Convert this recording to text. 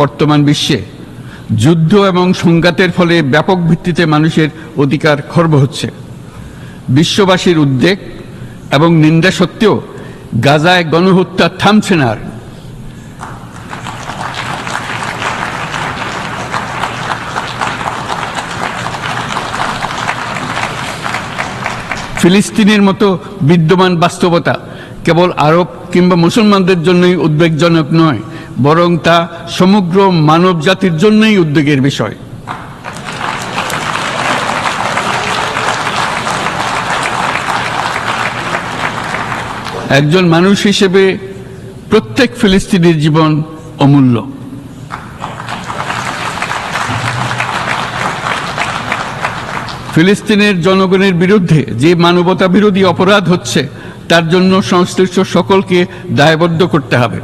বর্তমান বিশ্বে যুদ্ধ এবং সংঘাতের ফলে ব্যাপক ভিত্তিতে মানুষের অধিকার খর্ব হচ্ছে। বিশ্ববাসীর উদ্বেগ এবং নিন্দা সত্ত্বেও গাজায় গণহত্যা থামছে না। ফিলিস্তিনের মতো বিদ্যমান বাস্তবতা কেবল আরব কিংবা মুসলমানদের জন্যই উদ্বেগজনক নয়, বরং তা সমগ্র মানব জাতির জন্যই উদ্বেগের বিষয়। একজন মানুষ হিসেবে প্রত্যেক ফিলিস্তিনির জীবন অমূল্য। ফিলিস্তিনের জনগণের বিরুদ্ধে যে মানবতা বিরোধী অপরাধ হচ্ছে তার জন্য সংশ্লিষ্ট সকলকে দায়বদ্ধ করতে হবে।